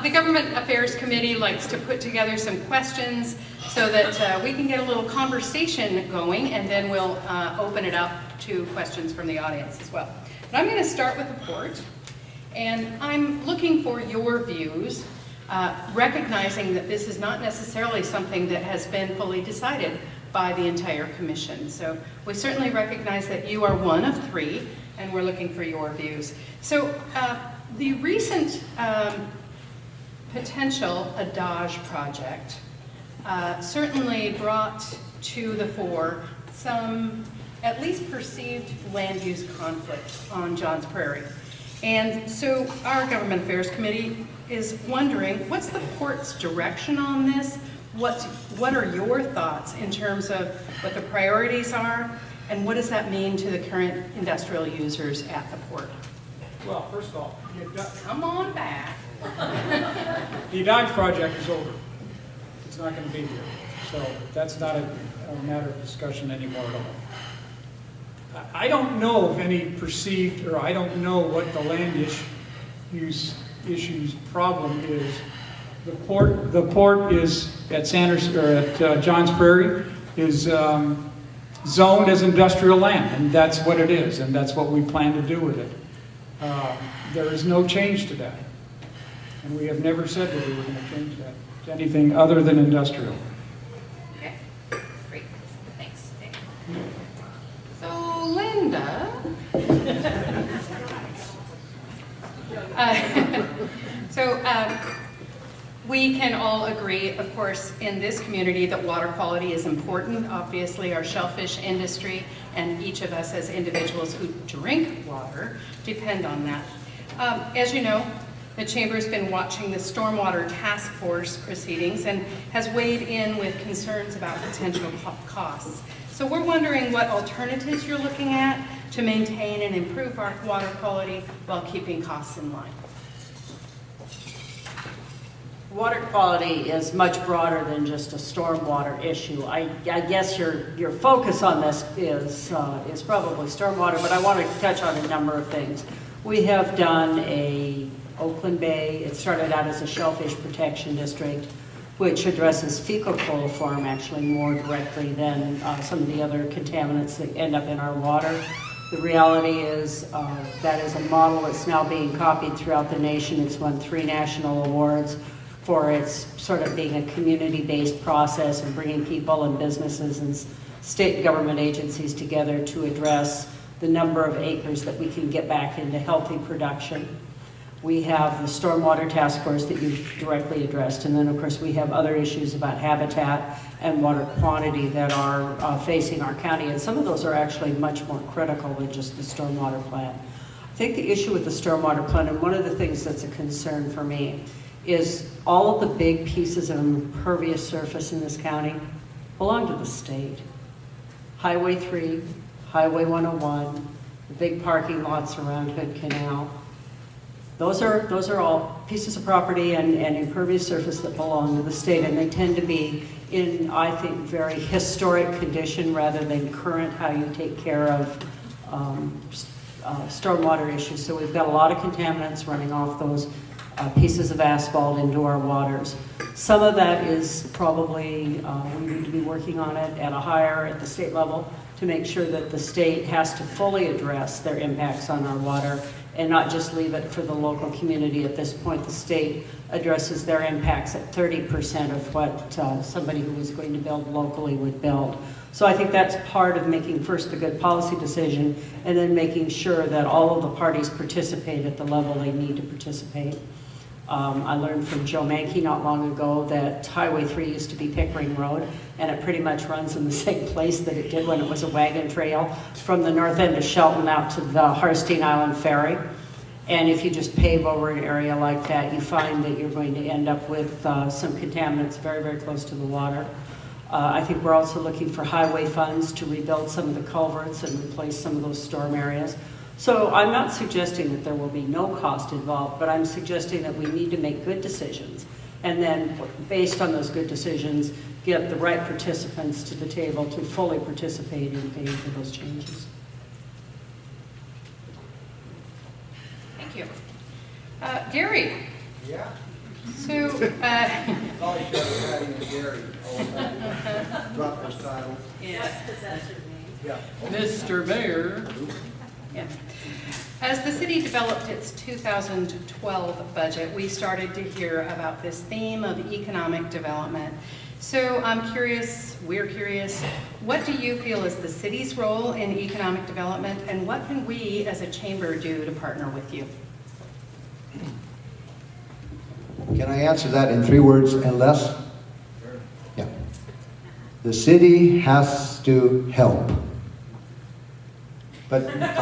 The Government Affairs Committee likes to put together some questions so that we can get a little conversation going, and then we'll open it up to questions from the audience as well. But I'm going to start with the port, and I'm looking for your views, recognizing that this is not necessarily something that has been fully decided by the entire commission. So we certainly recognize that you are one of three, and we're looking for your views. So the recent potential Adage project certainly brought to the fore some at least perceived land use conflict on Johns Prairie. And so our Government Affairs Committee is wondering, what's the port's direction on this? What are your thoughts in terms of what the priorities are, and what does that mean to the current industrial users at the port? Well, first of all, Come on back. the Adage project is over. It's not going to be here. So that's not a matter of discussion anymore at all. I don't know of any perceived, or I don't know what the land use issues problem is. The port is at Sanders, or at Johns Prairie, is zoned as industrial land, and that's what it is, and that's what we plan to do with it. There is no change to that, and we have never said that we were going to change that to anything other than industrial. Okay, great, thanks. So, Lynda, we can all agree, of course, in this community that water quality is important. Obviously, our shellfish industry and each of us as individuals who drink water depend on that. As you know, the Chamber's been watching the Stormwater Task Force proceedings and has weighed in with concerns about potential costs. So we're wondering what alternatives you're looking at to maintain and improve our water quality while keeping costs in line. Water quality is much broader than just a stormwater issue. I guess your focus on this is probably stormwater, but I want to touch on a number of things. We have done a Oakland Bay. It started out as a shellfish protection district, which addresses fecal coliform actually more directly than some of the other contaminants that end up in our water. The reality is that is a model that's now being copied throughout the nation. It's won 3 national awards for its sort of being a community-based process and bringing people and businesses and state government agencies together to address the number of acres that we can get back into healthy production. We have the Stormwater Task Force that you directly addressed, and then of course we have other issues about habitat and water quantity that are facing our county, and some of those are actually much more critical than just the stormwater plan. I think the issue with the stormwater plan, and one of the things that's a concern for me, is all of the big pieces of impervious surface in this county belong to the state. Highway 3, Highway 101, the big parking lots around Hood Canal. Those are all pieces of property and impervious surface that belong to the state, and they tend to be in, I think, very historic condition rather than current, how you take care of stormwater issues. So we've got a lot of contaminants running off those pieces of asphalt into our waters. Some of that is probably, we need to be working on it at the state level to make sure that the state has to fully address their impacts on our water and not just leave it for the local community. At this point, the state addresses their impacts at 30% of what somebody who was going to build locally would build. So I think that's part of making first a good policy decision and then making sure that all of the parties participate at the level they need to participate. I learned from Joe Mankey not long ago that Highway 3 used to be Pickering Road, and it pretty much runs in the same place that it did when it was a wagon trail from the north end of Shelton out to the Harstein Island Ferry. And if you just pave over an area like that, you find that you're going to end up with some contaminants very, very close to the water. I think we're also looking for highway funds to rebuild some of the culverts and replace some of those storm areas. So I'm not suggesting that there will be no cost involved, but I'm suggesting that we need to make good decisions and then based on those good decisions, get the right participants to the table to fully participate in paying for those changes. Thank you. Gary? Yeah. So, Probably should have Patti and Gary all the time. Drop those titles. Yeah. Mr. Mayor. yeah. As the city developed its 2012 budget, we started to hear about this theme of economic development. So I'm curious, we're curious, what do you feel is the city's role in economic development, and what can we as a chamber do to partner with you? Can I answer that in 3 words and less? Yeah. The city has to help. But yeah.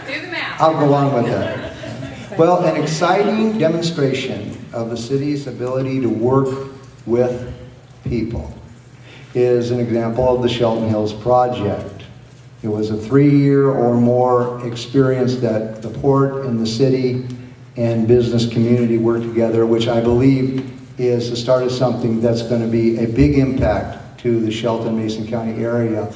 Do the math. I'll go on with that. Well, an exciting demonstration of the city's ability to work with people is an example of the Shelton Hills Project. It was a 3-year or more experience that the port and the city and business community worked together, which I believe is the start of something that's going to be a big impact to the Shelton Mason County area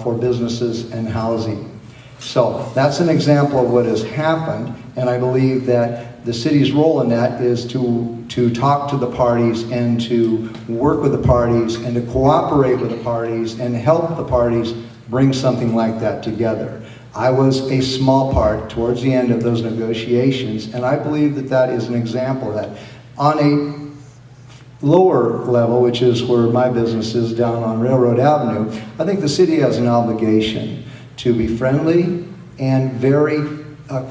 for businesses and housing. So that's an example of what has happened, and I believe that the city's role in that is to talk to the parties and to work with the parties and to cooperate with the parties and help the parties bring something like that together. I was a small part towards the end of those negotiations, and I believe that that is an example of that. On a lower level, which is where my business is down on Railroad Avenue, I think the city has an obligation to be friendly and very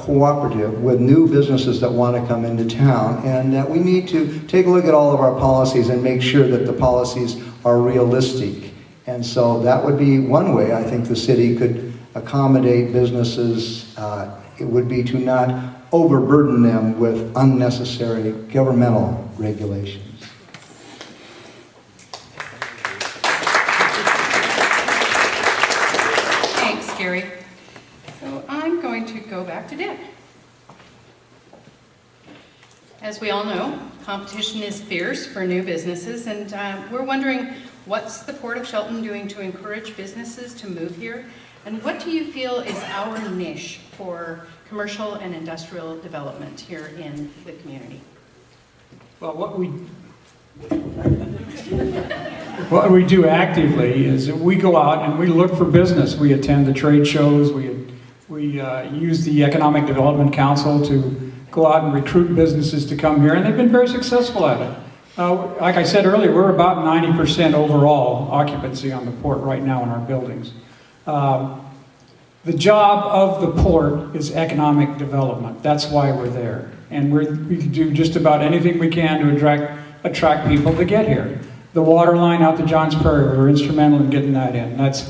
cooperative with new businesses that want to come into town, and that we need to take a look at all of our policies and make sure that the policies are realistic. And so that would be one way I think the city could accommodate businesses. It would be to not overburden them with unnecessary governmental regulations. Thanks, Gary. So I'm going to go back to Dick. As we all know, competition is fierce for new businesses, and we're wondering, what's the Port of Shelton doing to encourage businesses to move here? And what do you feel is our niche for commercial and industrial development here in the community? Well, what we do actively is that we go out and we look for business. We attend the trade shows. We use the Economic Development Council to go out and recruit businesses to come here, and they've been very successful at it. Like I said earlier, we're about 90% overall occupancy on the port right now in our buildings. The job of the port is economic development. That's why we're there. And we do just about anything we can to attract people to get here. The water line out to Johns Prairie, we're instrumental in getting that in. That's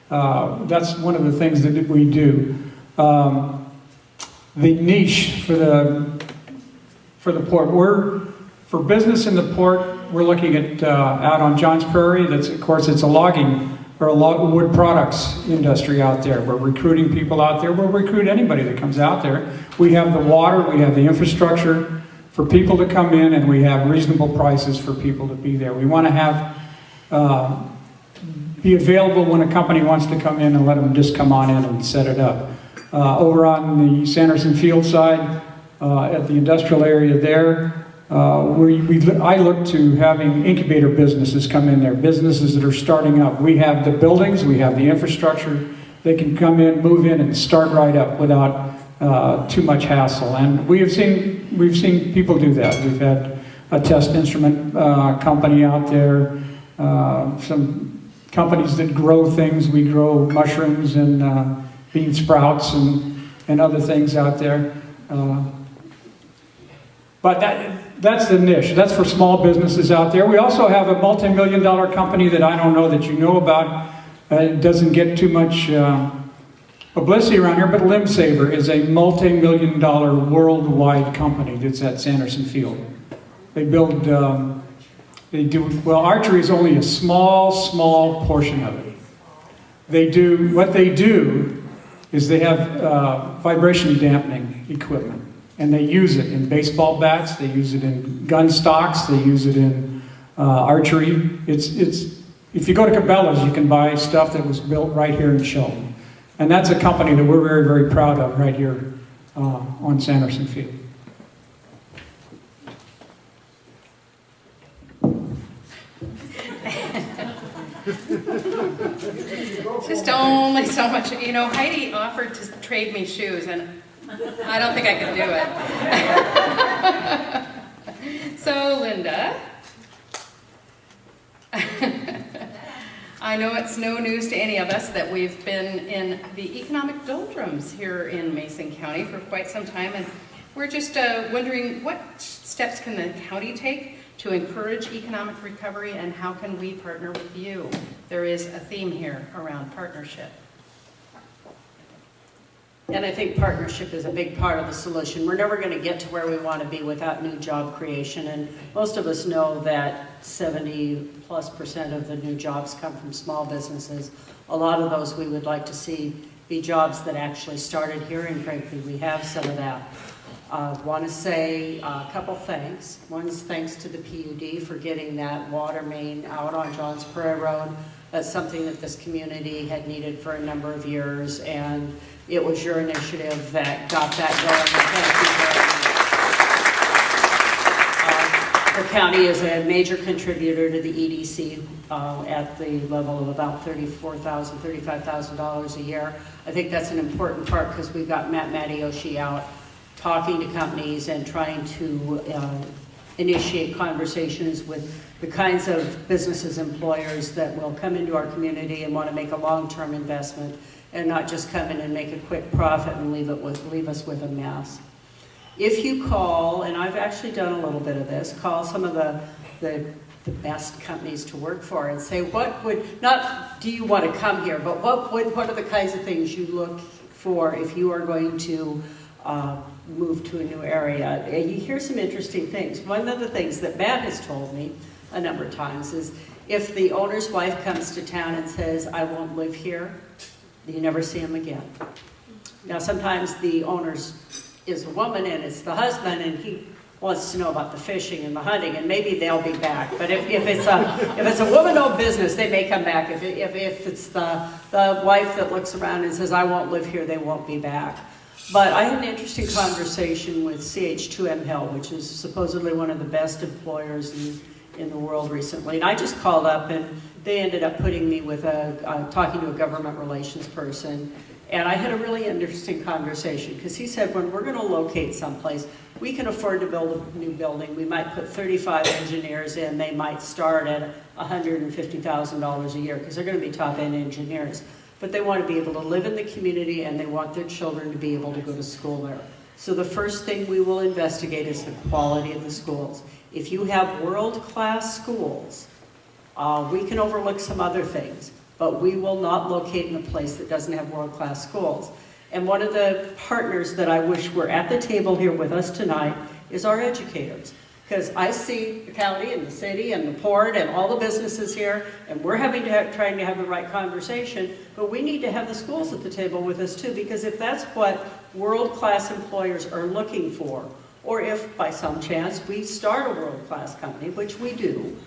one of the things that we do. The niche for the port, for business in the port, we're looking at out on Johns Prairie. Of course, it's a logging or a wood products industry out there. We're recruiting people out there. We'll recruit anybody that comes out there. We have the water, we have the infrastructure for people to come in, and we have reasonable prices for people to be there. We want to have be available when a company wants to come in and let them just come on in and set it up. Over on the Sanderson Field side, at the industrial area there, I look to having incubator businesses come in there, businesses that are starting up. We have the buildings, we have the infrastructure. They can come in, move in, and start right up without too much hassle. And we've seen people do that. We've had a test instrument company out there, some companies that grow things. We grow mushrooms and bean sprouts and other things out there. But that's the niche. That's for small businesses out there. We also have a multi-million-dollar company that I don't know that you know about. It doesn't get too much publicity around here, but Limb Saver is a multi-million-dollar worldwide company that's at Sanderson Field. They build, well, archery is only a small portion of it. What they do is they have vibration dampening equipment. And they use it in baseball bats, they use it in gun stocks, they use it in archery. If you go to Cabela's, you can buy stuff that was built right here in Shelton. And that's a company that we're very, very proud of right here on Sanderson Field. Just only so much. You know, Heidi offered to trade me shoes, and I don't think I could do it. So, Lynda, I know it's no news to any of us that we've been in the economic doldrums here in Mason County for quite some time, and we're just wondering what steps can the county take to encourage economic recovery, and how can we partner with you? There is a theme here around partnership. And I think partnership is a big part of the solution. We're never going to get to where we want to be without new job creation. And most of us know that 70+% of the new jobs come from small businesses. A lot of those we would like to see be jobs that actually started here, and frankly, we have some of that. Want to say a couple thanks. One's thanks to the PUD for getting that water main out on Johns Prairie Road. That's something that this community had needed for a number of years, and it was your initiative that got that going. Thank you very much. The county is a major contributor to the EDC at the level of about $34,000, $35,000 a year. I think that's an important part because we've got Matt Matioshi out talking to companies and trying to initiate conversations with the kinds of businesses, employers that will come into our community and want to make a long-term investment and not just come in and make a quick profit and leave us with a mess. If you call, and I've actually done a little bit of this, call some of the best companies to work for and say, what would, not do you want to come here, but what are the kinds of things you look for if you are going to move to a new area? And you hear some interesting things. One of the things that Matt has told me a number of times is if the owner's wife comes to town and says, I won't live here, you never see him again. Now, sometimes the owner's is a woman and it's the husband, and he wants to know about the fishing and the hunting, and maybe they'll be back. But if it's a woman-owned business, they may come back. If it's the wife that looks around and says, I won't live here, they won't be back. But I had an interesting conversation with CH2M Hill, which is supposedly one of the best employers in the world recently. And I just called up, and they ended up putting me with talking to a government relations person. And I had a really interesting conversation because he said, when we're going to locate someplace, we can afford to build a new building. We might put 35 engineers in. They might start at $150,000 a year because they're going to be top-end engineers. But they want to be able to live in the community, and they want their children to be able to go to school there. So the first thing we will investigate is the quality of the schools. If you have world-class schools, we can overlook some other things, but we will not locate in a place that doesn't have world-class schools. And one of the partners that I wish were at the table here with us tonight is our educators. Because I see the county and the city and the port and all the businesses here, and we're trying to have the right conversation, but we need to have the schools at the table with us too, because if that's what world-class employers are looking for, or if by some chance we start a world-class company, which we do,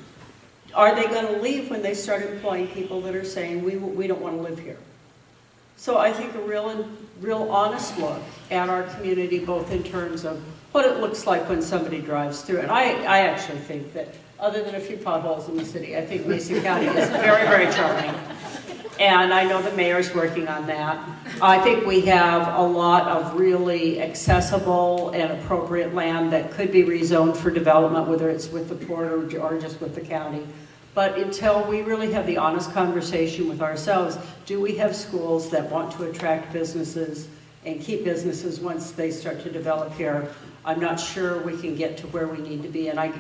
are they going to leave when they start employing people that are saying, we don't want to live here? So I think a real honest look at our community, both in terms of what it looks like when somebody drives through. And I actually think that, other than a few potholes in the city, I think Mason County is very, very charming. And I know the mayor's working on that. I think we have a lot of really accessible and appropriate land that could be rezoned for development, whether it's with the port or just with the county. But until we really have the honest conversation with ourselves, do we have schools that want to attract businesses and keep businesses once they start to develop here? I'm not sure we can get to where we need to be. And I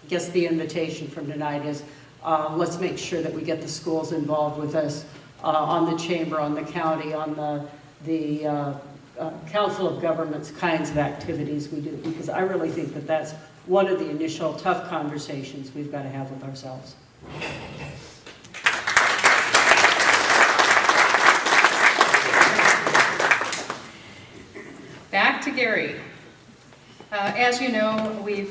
guess the invitation from tonight is let's make sure that we get the schools involved with us on the chamber, on the county, on the Council of Governments kinds of activities we do, because I really think that that's one of the initial tough conversations we've got to have with ourselves. Back to Gary. As you know, we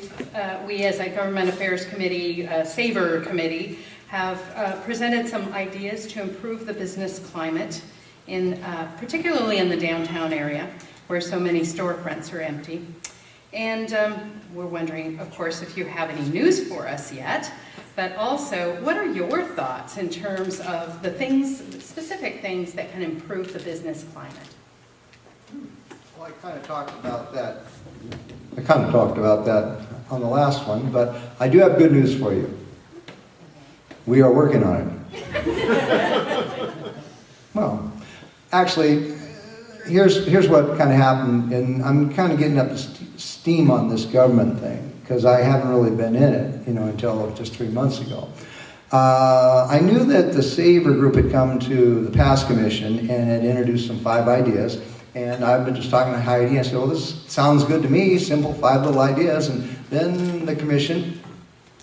as a Government Affairs Committee, SAVOR Committee, have presented some ideas to improve the business climate, particularly in the downtown area, where so many storefronts are empty. And we're wondering, of course, if you have any news for us yet, but also, what are your thoughts in terms of the things, specific things that can improve the business climate? Well, I kind of talked about that. On the last one, but I do have good news for you. We are working on it. Well, actually, here's what kind of happened, and I'm kind of getting up to steam on this government thing, because I haven't really been in it, until just 3 months ago. I knew that the Saver group had come to the Pass Commission and had introduced some 5 ideas, and I've been just talking to Heidi, and I said, well, this sounds good to me, simple 5 little ideas, and then the commission,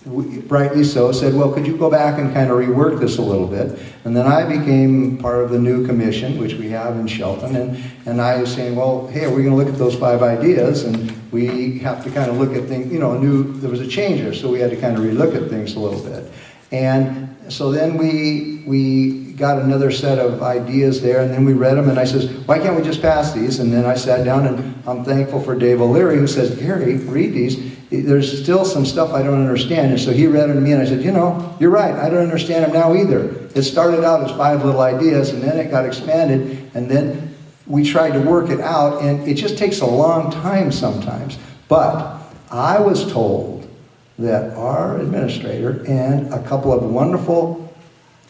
rightly so, said, well, could you go back and kind of rework this a little bit? And then I became part of the new commission, which we have in Shelton, and I was saying, well, hey, we're going to look at those 5 ideas, and we have to kind of look at things, there was a change there, so we had to kind of relook at things a little bit. And so then we got another set of ideas there, and then we read them, and I says, why can't we just pass these? And then I sat down, and I'm thankful for Dave O'Leary, who says, Gary, read these. There's still some stuff I don't understand. And so he read them to me, and I said, you're right, I don't understand them now either. It started out as 5 little ideas, and then it got expanded, and then we tried to work it out, and it just takes a long time sometimes. But I was told that our administrator and a couple of wonderful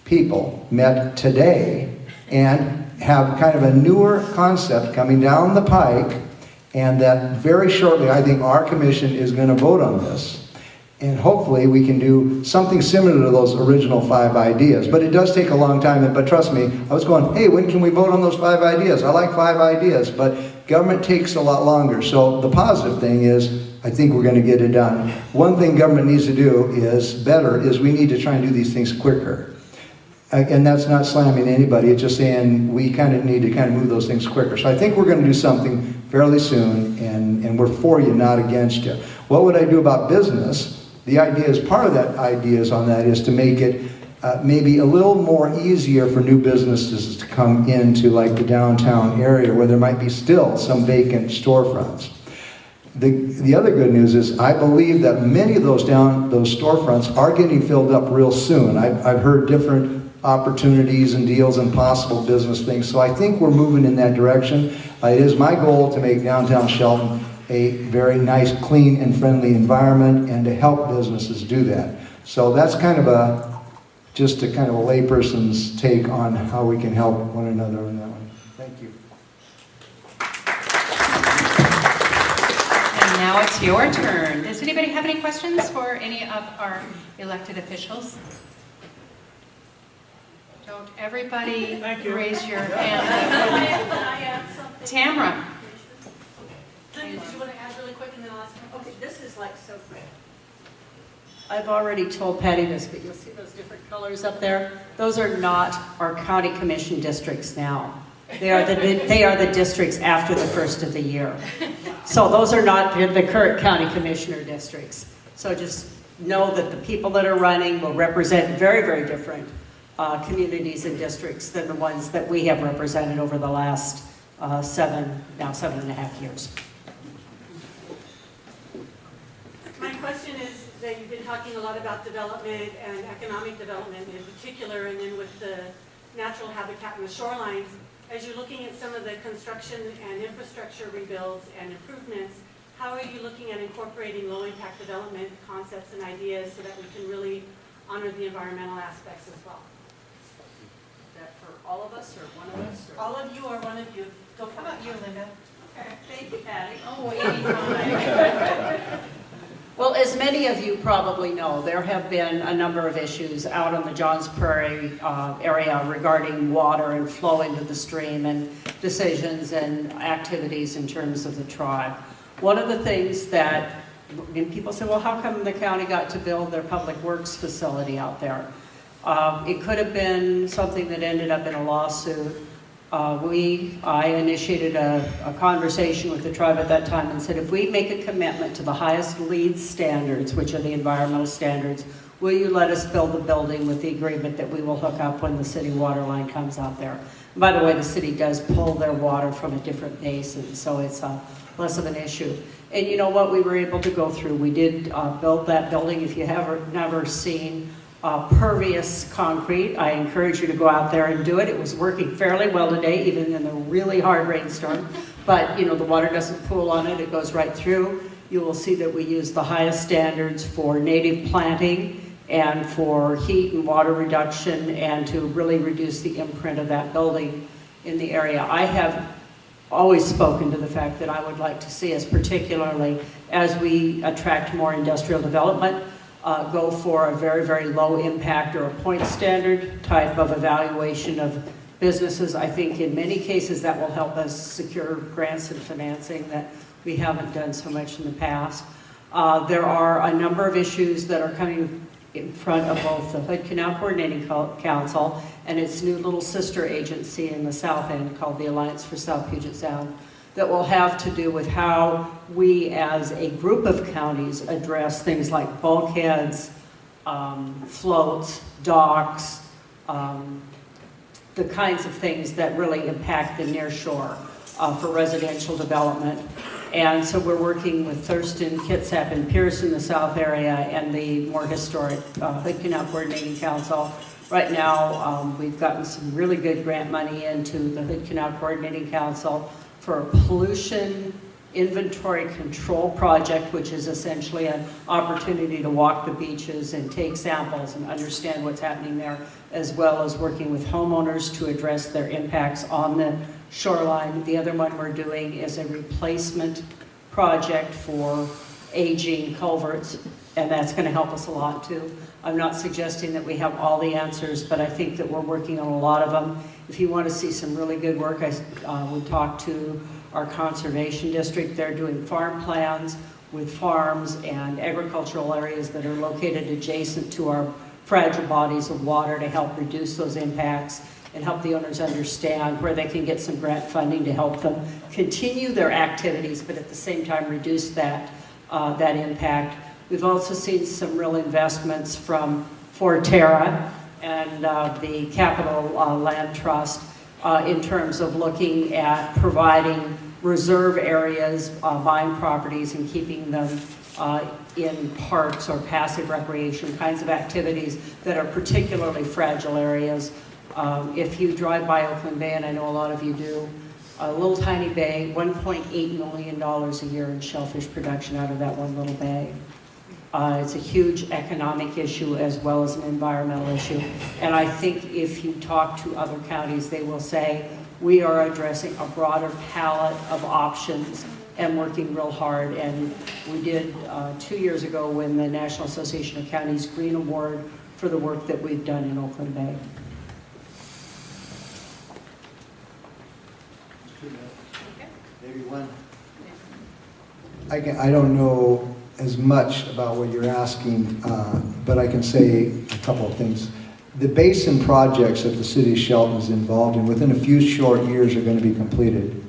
people met today and have kind of a newer concept coming down the pike, and that very shortly I think our commission is going to vote on this. And hopefully we can do something similar to those original 5 ideas. But it does take a long time, but trust me, I was going, hey, when can we vote on those 5 ideas? I like 5 ideas, but government takes a lot longer. So the positive thing is, I think we're going to get it done. One thing government needs to do is we need to try and do these things quicker. And that's not slamming anybody, it's just saying we kind of need to kind of move those things quicker. So I think we're going to do something fairly soon, and we're for you, not against you. What would I do about business? The idea is, part of that idea is on that is to make it maybe a little more easier for new businesses to come into like the downtown area where there might be still some vacant storefronts. The other good news is I believe that many of those storefronts are getting filled up real soon. I've heard different opportunities and deals and possible business things, so I think we're moving in that direction. It is my goal to make downtown Shelton a very nice, clean, and friendly environment, and to help businesses do that. So that's kind of just a kind of a layperson's take on how we can help one another on that one. Thank you. And now it's your turn. Does anybody have any questions for any of our elected officials? Don't everybody raise your hand. Tamara. Lynda, did you want to add really quick and then I'll ask? Okay, this is like so quick. I've already told Patti this, but you'll see those different colors up there. Those are not our county commission districts now. They are the districts after the first of the year. So those are not the current county commissioner districts. So just know that the people that are running will represent very, very different communities and districts than the ones that we have represented over the last 7.5 years. My question is that you've been talking a lot about development and economic development in particular, and then with the natural habitat and the shorelines. As you're looking at some of the construction and infrastructure rebuilds and improvements, how are you looking at incorporating low-impact development concepts and ideas so that we can really honor the environmental aspects as well? Is that for all of us or one of us? All of you or one of you? Go for How about you, Lynda? Okay, thank you, Patti. Oh, anytime. Well, as many of you probably know, there have been a number of issues out on the Johns Prairie area regarding water and flow into the stream, and decisions and activities in terms of the tribe. One of the things that, and people say, well, how come the county got to build their public works facility out there? It could have been something that ended up in a lawsuit. I initiated a conversation with the tribe at that time and said, if we make a commitment to the highest LEED standards, which are the environmental standards, will you let us build the building with the agreement that we will hook up when the city water line comes out there? And by the way, the city does pull their water from a different basin, so it's a less of an issue. And you know what, we were able to go through, we did build that building. If you have never seen pervious concrete, I encourage you to go out there and do it. It was working fairly well today, even in a really hard rainstorm. But you know, the water doesn't pool on it, it goes right through. You will see that we use the highest standards for native planting and for heat and water reduction, and to really reduce the imprint of that building in the area. I have always spoken to the fact that I would like to see us, particularly as we attract more industrial development, go for a very, very low impact or a point standard type of evaluation of businesses. I think in many cases that will help us secure grants and financing that we haven't done so much in the past. There are a number of issues that are coming in front of both the Hood Canal Coordinating Council and its new little sister agency in the south end called the Alliance for South Puget Sound, that will have to do with how we as a group of counties address things like bulkheads, floats, docks, the kinds of things that really impact the near shore for residential development. And so we're working with Thurston, Kitsap, and Pierce in the south area, and the more historic Hood Canal Coordinating Council. Right now, we've gotten some really good grant money into the Hood Canal Coordinating Council for a pollution inventory control project, which is essentially an opportunity to walk the beaches and take samples and understand what's happening there, as well as working with homeowners to address their impacts on the shoreline. The other one we're doing is a replacement project for aging culverts, and that's going to help us a lot too. I'm not suggesting that we have all the answers, but I think that we're working on a lot of them. If you want to see some really good work, I would talk to our conservation district. They're doing farm plans with farms and agricultural areas that are located adjacent to our fragile bodies of water to help reduce those impacts and help the owners understand where they can get some grant funding to help them continue their activities, but at the same time reduce that impact. We've also seen some real investments from Forterra and the Capital Land Trust in terms of looking at providing reserve areas, buying properties and keeping them in parks or passive recreation kinds of activities that are particularly fragile areas. If you drive by Oakland Bay, and I know a lot of you do, a little tiny bay, $1.8 million a year in shellfish production out of that one little bay. It's a huge economic issue as well as an environmental issue. And I think if you talk to other counties, they will say, we are addressing a broader palette of options and working real hard. And we did 2 years ago win the National Association of Counties Green Award for the work that we've done in Oakland Bay. Maybe one. I don't know as much about what you're asking, but I can say a couple of things. The basin projects that the city of Shelton is involved in within a few short years are going to be completed.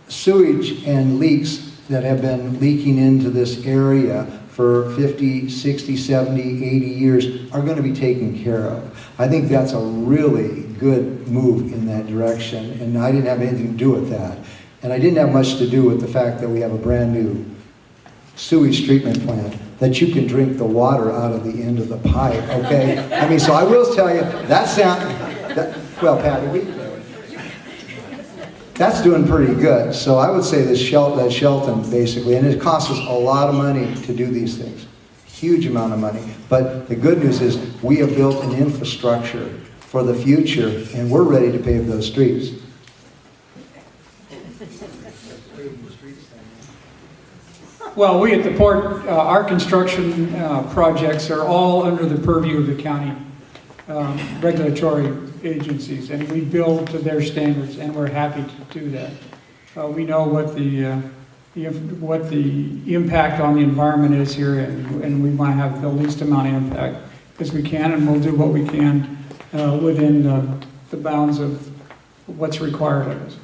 Sewage and leaks that have been leaking into this area for 50, 60, 70, 80 years are going to be taken care of. I think that's a really good move in that direction, and I didn't have anything to do with that. And I didn't have much to do with the fact that we have a brand new sewage treatment plant that you can drink the water out of the end of the pipe, okay? I mean, so I will tell you, well, Patti, that's doing pretty good. So I would say that Shelton, basically, and it costs us a lot of money to do these things, huge amount of money. But the good news is we have built an infrastructure for the future, and we're ready to pave those streets. Well, we at the port, our construction projects are all under the purview of the county regulatory agencies, and we build to their standards, and we're happy to do that. We know what the impact on the environment is here, and we want to have the least amount of impact as we can, and we'll do what we can within the bounds of what's required of us.